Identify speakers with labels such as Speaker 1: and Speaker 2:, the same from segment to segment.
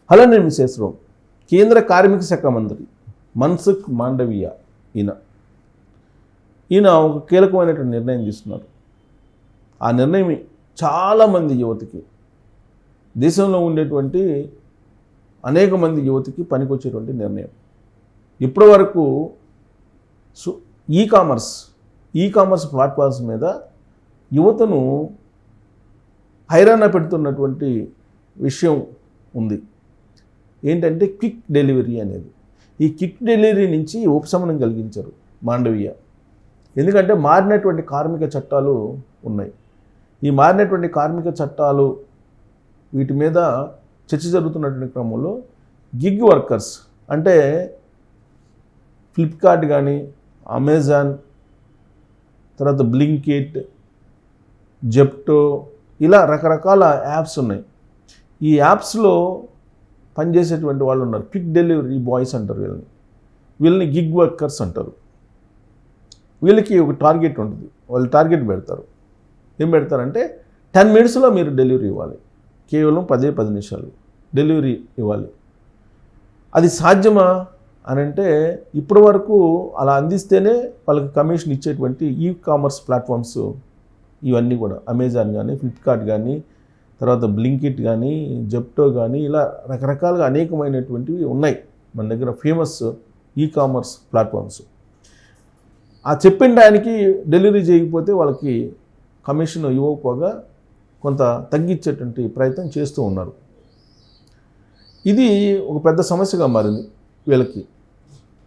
Speaker 1: Hello, నేను విశేషరావు. కేంద్ర కార్మిక శాఖ మంత్రి మన్సుఖ్ మాండవీయ ఈయన ఒక కీలకమైనటువంటి నిర్ణయం తీసుకున్నారు. ఆ నిర్ణయం చాలామంది యువతకి, దేశంలో ఉండేటువంటి అనేక మంది యువతకి పనికొచ్చేటువంటి నిర్ణయం. ఇప్పటి వరకు ఈ కామర్స్ ప్లాట్ఫామ్స్ మీద యువతను హైరాణ పెడుతున్నటువంటి విషయం ఉంది. ఏంటంటే క్విక్ డెలివరీ అనేది. ఈ క్విక్ డెలివరీ నుంచి ఉపశమనం కలిగించారు మాండవీయ. ఎందుకంటే మారినటువంటి కార్మిక చట్టాలు ఉన్నాయి. ఈ మారినటువంటి కార్మిక చట్టాలు వీటి మీద చర్చ జరుగుతున్నటువంటి క్రమంలో గిగ్ వర్కర్స్ అంటే ఫ్లిప్కార్ట్ కానీ, అమెజాన్, తర్వాత బ్లింకిట్, జెప్టో, ఇలా రకరకాల యాప్స్ ఉన్నాయి. ఈ యాప్స్లో పనిచేసేటువంటి వాళ్ళు ఉన్నారు. క్విక్ డెలివరీ బాయ్స్ అంటారు వీళ్ళని గిగ్ వర్కర్స్ అంటారు. వీళ్ళకి ఒక టార్గెట్ ఉంటుంది. వాళ్ళు టార్గెట్ పెడతారు. ఏం పెడతారంటే 10 minutesలో మీరు డెలివరీ ఇవ్వాలి. కేవలం 10 నిమిషాలు డెలివరీ ఇవ్వాలి. అది సాధ్యమా అని అంటే ఇప్పటి వరకు అలా అందిస్తేనే వాళ్ళకి కమిషన్ ఇచ్చేటువంటి ఈ కామర్స్ ప్లాట్ఫామ్స్ ఇవన్నీ కూడా అమెజాన్ కానీ, ఫ్లిప్కార్ట్ కానీ, తర్వాత బ్లింకిట్ కానీ, జెప్టో కానీ, ఇలా రకరకాలుగా అనేకమైనటువంటివి ఉన్నాయి మన దగ్గర ఫేమస్ ఈ కామర్స్ ప్లాట్ఫామ్స్. ఆ చెప్పిన టైంకి డెలివరీ చేయకపోతే వాళ్ళకి కమిషన్ ఇవ్వకపోగా కొంత తగ్గించేటువంటి ప్రయత్నం చేస్తూ ఉన్నారు. ఇది ఒక పెద్ద సమస్యగా మారింది వీళ్ళకి.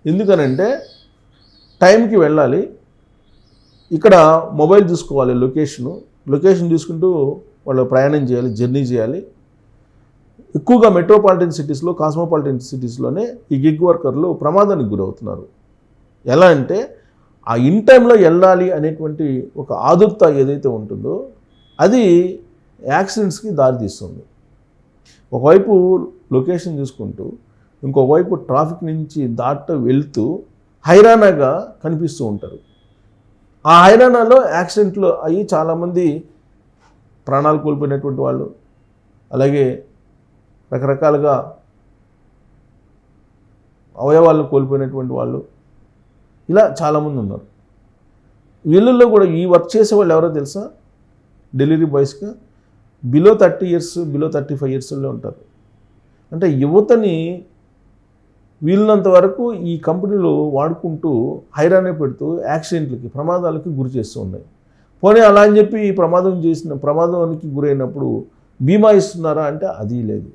Speaker 1: ఎందుకనంటే టైంకి వెళ్ళాలి, ఇక్కడ మొబైల్ చూసుకోవాలి, లొకేషన్ చూసుకుంటూ వాళ్ళు ప్రయాణం చేయాలి, జర్నీ చేయాలి. ఎక్కువగా మెట్రోపాలిటన్ సిటీస్లో, కాస్మోపాలిటన్ సిటీస్లోనే ఈ గిగ్ వర్కర్లు ప్రమాదానికి గురవుతున్నారు. ఎలా అంటే ఆ ఇన్ టైంలో వెళ్ళాలి అనేటువంటి ఒక ఆదుర్త ఏదైతే ఉంటుందో అది యాక్సిడెంట్స్కి దారితీస్తుంది. ఒకవైపు లొకేషన్ చూసుకుంటూ ఇంకోవైపు ట్రాఫిక్ నుంచి వెళ్తూ హైరానాగా కనిపిస్తూ ఉంటారు. ఆ హైరానాలో యాక్సిడెంట్లు అయ్యి చాలామంది ప్రాణాలు కోల్పోయినటువంటి వాళ్ళు, అలాగే రకరకాలుగా అవయవాలను కోల్పోయినటువంటి వాళ్ళు, ఇలా చాలామంది ఉన్నారు. వీళ్ళల్లో కూడా ఈ వర్క్ చేసే వాళ్ళు ఎవరో తెలుసా? డెలివరీ బాయ్స్గా బిలో 30 years, బిలో 35 yearsలో ఉంటారు. అంటే యువతని వీళ్ళంత వరకు ఈ కంపెనీలు వాడుకుంటూ హైరాణ పెడుతూ యాక్సిడెంట్లకి, ప్రమాదాలకి గురి చేస్తూ ఉన్నాయి. పోనీ అలా అని చెప్పి ఈ ప్రమాదానికి గురైనప్పుడు బీమా ఇస్తున్నారా అంటే అది లేదు.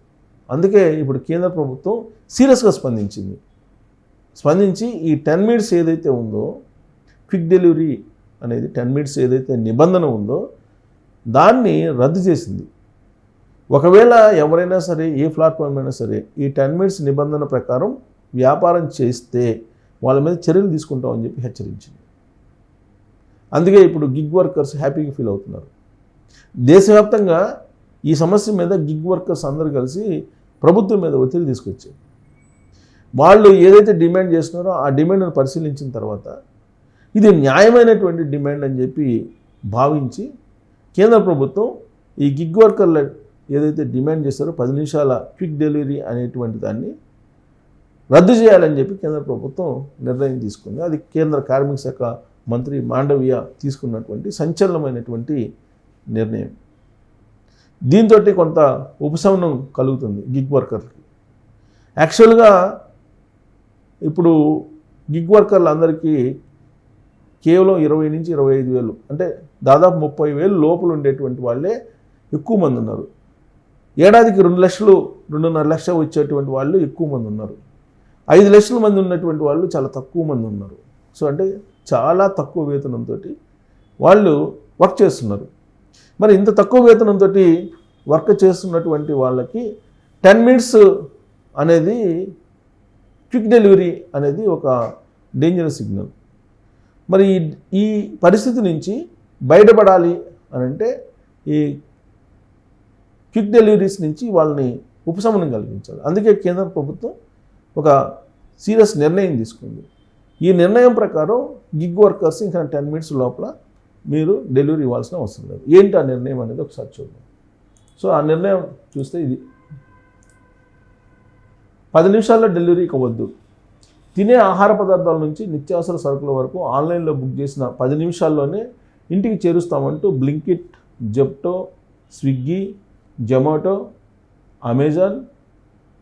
Speaker 1: అందుకే ఇప్పుడు కేంద్ర ప్రభుత్వం సీరియస్గా స్పందించి ఈ 10 minutes ఏదైతే ఉందో, క్విక్ డెలివరీ అనేది 10 minutes ఏదైతే నిబంధన ఉందో దాన్ని రద్దు చేసింది. ఒకవేళ ఎవరైనా సరే, ఏ ప్లాట్ఫామ్ అయినా సరే ఈ 10 minutes నిబంధన ప్రకారం వ్యాపారం చేస్తే వాళ్ళ మీద చర్యలు తీసుకుంటామని చెప్పి హెచ్చరించింది. అందుకే ఇప్పుడు గిగ్ వర్కర్స్ హ్యాపీగా ఫీల్ అవుతున్నారు. దేశవ్యాప్తంగా ఈ సమస్య మీద గిగ్ వర్కర్స్ అందరూ కలిసి ప్రభుత్వం మీద ఒత్తిడి తీసుకొచ్చారు. వాళ్ళు ఏదైతే డిమాండ్ చేస్తున్నారో ఆ డిమాండ్ను పరిశీలించిన తర్వాత ఇది న్యాయమైనటువంటి డిమాండ్ అని చెప్పి భావించి కేంద్ర ప్రభుత్వం ఈ గిగ్ వర్కర్ల ఏదైతే డిమాండ్ చేస్తారో 10 నిమిషాల క్విక్ డెలివరీ అనేటువంటి దాన్ని రద్దు చేయాలని చెప్పి కేంద్ర ప్రభుత్వం నిర్ణయం తీసుకుంది. అది కేంద్ర కార్మిక శాఖ మంత్రి మాండవీయ తీసుకున్నటువంటి సంచలనమైనటువంటి నిర్ణయం. దీంతో కొంత ఉపశమనం కలుగుతుంది గిగ్ వర్కర్లకి. యాక్చువల్గా ఇప్పుడు గిగ్ వర్కర్లు అందరికీ కేవలం 20 నుంచి 25 వేలు, అంటే దాదాపు 30,000 లోపల ఉండేటువంటి వాళ్ళే ఎక్కువ మంది ఉన్నారు. ఏడాదికి 2 లక్షలు, 2.5 లక్షలు వచ్చేటువంటి వాళ్ళు ఎక్కువ మంది ఉన్నారు. 5 లక్షల మంది ఉన్నటువంటి వాళ్ళు చాలా తక్కువ మంది ఉన్నారు. సో అంటే చాలా తక్కువ వేతనంతో వాళ్ళు వర్క్ చేస్తున్నారు. మరి ఇంత తక్కువ వేతనంతో వర్క్ చేస్తున్నటువంటి వాళ్ళకి 10 minutes అనేది క్విక్ డెలివరీ అనేది ఒక డేంజరస్ సిగ్నల్. మరి ఈ పరిస్థితి నుంచి బయటపడాలి అని అంటే ఈ క్విక్ డెలివరీస్ నుంచి వాళ్ళని ఉపశమనం కలిగించాలి. అందుకే కేంద్ర ప్రభుత్వం ఒక సీరియస్ నిర్ణయం తీసుకుంది. ఈ నిర్ణయం ప్రకారం గిగ్ వర్కర్స్ ఇంకా 10 minutes లోపల మీరు డెలివరీ ఇవ్వాల్సిన అవసరం లేదు. ఏంటి ఆ నిర్ణయం అనేది ఒకసారి చూద్దాం. సో ఆ నిర్ణయం చూస్తే ఇది 10 నిమిషాల్లో డెలివరీ ఇవ్వద్దు. తినే ఆహార పదార్థాల నుంచి నిత్యావసర సరుకుల వరకు ఆన్లైన్లో బుక్ చేసిన 10 నిమిషాల్లోనే ఇంటికి చేరుస్తామంటూ బ్లింకిట్, జెప్టో, స్విగ్గీ, జొమాటో, అమెజాన్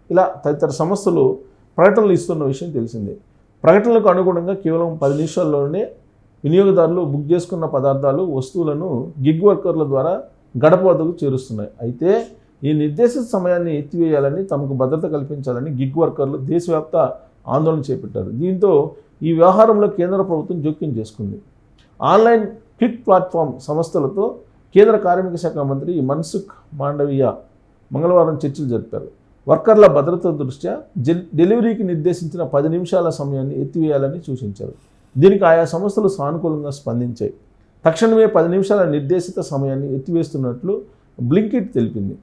Speaker 1: ఇలా తదితర సంస్థలు ప్రకటనలు ఇస్తున్న విషయం తెలిసిందే. ప్రకటనలకు అనుగుణంగా కేవలం 10 నిమిషాల్లోనే వినియోగదారులు బుక్ చేసుకున్న పదార్థాలు, వస్తువులను గిగ్ వర్కర్ల ద్వారా గడప వద్దకు చేరుస్తున్నాయి. అయితే ఈ నిర్దేశిత సమయాన్ని ఎత్తివేయాలని, తమకు భద్రత కల్పించాలని గిగ్ వర్కర్లు దేశవ్యాప్త ఆందోళన చేపట్టారు. దీంతో ఈ వ్యవహారంలో కేంద్ర ప్రభుత్వం జోక్యం చేసుకుంది. ఆన్లైన్ క్విక్ ప్లాట్ఫామ్ సంస్థలతో కేంద్ర కార్మిక శాఖ మంత్రి మన్సుఖ్ మాండవీయ మంగళవారం చర్చలు జరిపారు. వర్కర్ల భద్రత దృష్ట్యా డెలివరీకి నిర్దేశించిన 10 నిమిషాల సమయాన్ని ఎత్తివేయాలని సూచించారు. దీనికి ఆయా సంస్థలు సానుకూలంగా స్పందించాయి. తక్షణమే 10 నిమిషాల నిర్దేశిత సమయాన్ని ఎత్తివేస్తున్నట్లు బ్లింకిట్ తెలిపింది.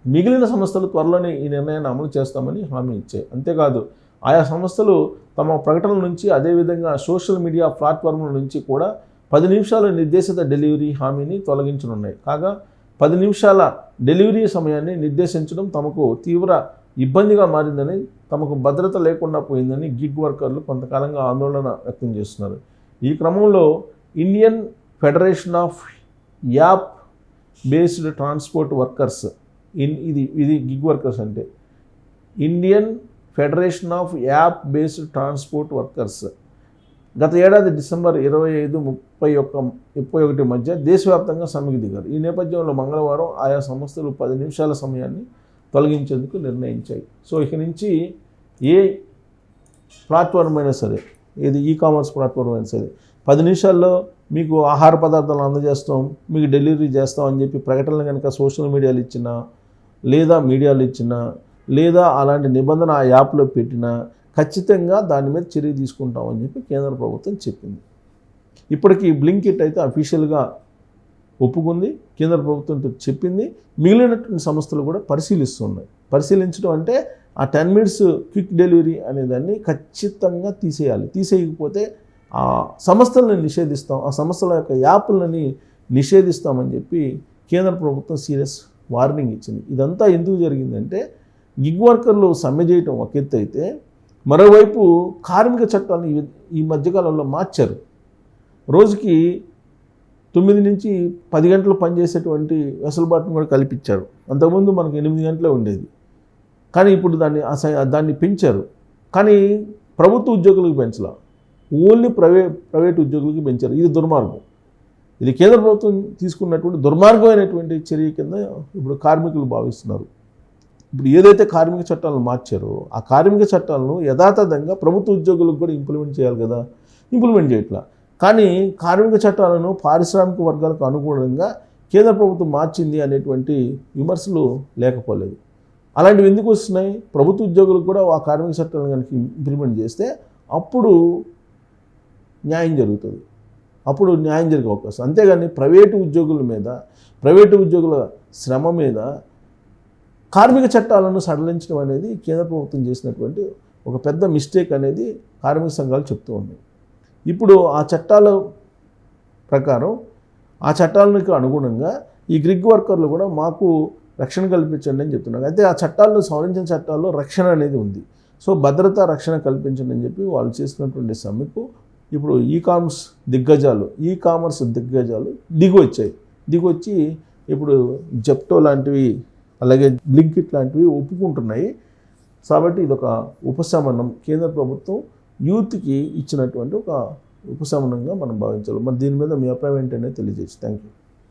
Speaker 1: మిగిలిన సంస్థలు త్వరలోనే ఈ నిర్ణయాన్ని అమలు చేస్తామని హామీ ఇచ్చాయి. అంతేకాదు ఆయా సంస్థలు తమ ప్రకటనల నుంచి, అదేవిధంగా సోషల్ మీడియా ప్లాట్ఫామ్ల నుంచి కూడా 10 నిమిషాల నిర్దేశిత డెలివరీ హామీని తొలగించనున్నాయి. కాగా 10 నిమిషాల డెలివరీ సమయాన్ని నిర్దేశించడం తమకు తీవ్ర ఇబ్బందిగా మారిందని, తమకు భద్రత లేకుండా పోయిందని గిగ్ వర్కర్లు కొంతకాలంగా ఆందోళన వ్యక్తం చేస్తున్నారు. ఈ క్రమంలో Indian federation of app based transport workers, ఇది గిగ్ వర్కర్స్ అంటే Indian federation of app based transport workers గత ఏడాది డిసెంబర్ 25-31 మధ్య దేశవ్యాప్తంగా సమ్మెకు దిగారు. ఈ నేపథ్యంలో మంగళవారం ఆయా సంస్థలు 10 నిమిషాల సమయాన్ని తొలగించేందుకు నిర్ణయించాయి. సో ఇక నుంచి ఏ ప్లాట్ఫామ్ అయినా సరే, ఏది ఈ-కామర్స్ ప్లాట్ఫామ్ అయినా సరే, 10 నిమిషాల్లో మీకు ఆహార పదార్థాలు అందజేస్తాం, మీకు డెలివరీ చేస్తాం అని చెప్పి ప్రకటనలు కనుక సోషల్ మీడియాలో ఇచ్చినా, లేదా మీడియాలో ఇచ్చినా, లేదా అలాంటి నిబంధన ఆ యాప్లో పెట్టినా ఖచ్చితంగా దాని మీద చర్య తీసుకుంటామని చెప్పి కేంద్ర ప్రభుత్వం చెప్పింది. ఇప్పటికీ బ్లింకిట్ అయితే అఫీషియల్గా ఒప్పుకుంది, కేంద్ర ప్రభుత్వంతో చెప్పింది. మిగిలినటువంటి సంస్థలు కూడా పరిశీలిస్తున్నాయి. పరిశీలించడం అంటే ఆ 10 మినిట్స్ క్విక్ డెలివరీ అనేదాన్ని ఖచ్చితంగా తీసేయాలి. తీసేయకపోతే ఆ సంస్థలను నిషేధిస్తాం, ఆ సంస్థల యొక్క యాప్లని నిషేధిస్తామని చెప్పి కేంద్ర ప్రభుత్వం సీరియస్ వార్నింగ్ ఇచ్చింది. ఇదంతా ఎందుకు జరిగిందంటే గిగ్ వర్కర్లు సమ్మె చేయటం ఒక ఎత్తు అయితే, మరోవైపు కార్మిక చట్టాలను ఈ మధ్యకాలంలో మార్చారు. రోజుకి 9 నుంచి 10 గంటలు పనిచేసేటువంటి వెసులుబాటును కూడా కల్పించారు. అంతకుముందు మనకు 8 గంటలే ఉండేది, కానీ ఇప్పుడు దాన్ని పెంచారు. కానీ ప్రభుత్వ ఉద్యోగులకు పెంచలా, ఓన్లీ ప్రైవేట్ ఉద్యోగులకి పెంచారు. ఇది దుర్మార్గం. ఇది కేంద్ర ప్రభుత్వం తీసుకున్నటువంటి దుర్మార్గమైనటువంటి చర్య కింద ఇప్పుడు కార్మికులు భావిస్తున్నారు. ఇప్పుడు ఏదైతే కార్మిక చట్టాలను మార్చారో ఆ కార్మిక చట్టాలను యథాతథంగా ప్రభుత్వ ఉద్యోగులకు కూడా ఇంప్లిమెంట్ చేయాలి కదా, ఇంప్లిమెంట్ చేయట్లా. కానీ కార్మిక చట్టాలను పారిశ్రామిక వర్గాలకు అనుగుణంగా కేంద్ర ప్రభుత్వం మార్చింది అనేటువంటి విమర్శలు లేకపోలేదు. అలాంటివి ఎందుకు వస్తున్నాయి? ప్రభుత్వ ఉద్యోగులకు కూడా ఆ కార్మిక చట్టాలను కనుక ఇంప్లిమెంట్ చేస్తే అప్పుడు న్యాయం జరుగుతుంది, అప్పుడు న్యాయం జరిగే అవకాశం. అంతేగాని ప్రైవేటు ఉద్యోగుల మీద, ప్రైవేటు ఉద్యోగుల శ్రమ మీద కార్మిక చట్టాలను సడలించడం అనేది కేంద్ర ప్రభుత్వం చేసినటువంటి ఒక పెద్ద మిస్టేక్ అనేది కార్మిక సంఘాలు చెప్తూ ఉన్నాయి. ఇప్పుడు ఆ చట్టాల ప్రకారం, ఆ చట్టాలకు అనుగుణంగా ఈ గిగ్ వర్కర్లు కూడా మాకు రక్షణ కల్పించండి అని చెప్తున్నారు. అయితే ఆ చట్టాలను సవరించిన చట్టాల్లో రక్షణ అనేది ఉంది. సో భద్రత, రక్షణ కల్పించండి అని చెప్పి వాళ్ళు చేసినటువంటి సమ్మెకు ఇప్పుడు ఈ-కామర్స్ దిగ్గజాలు దిగొచ్చి ఇప్పుడు జెప్టో లాంటివి, అలాగే బ్లింకిట్ లాంటివి ఒప్పుకుంటున్నాయి. కాబట్టి ఇది ఒక ఉపశమనం, కేంద్ర ప్రభుత్వం యూత్కి ఇచ్చినటువంటి ఒక ఉపశమనంగా మనం భావించాలి. మరి దీని మీద మీ అభిప్రాయం ఏంటనేది తెలియజేసి. Thank you.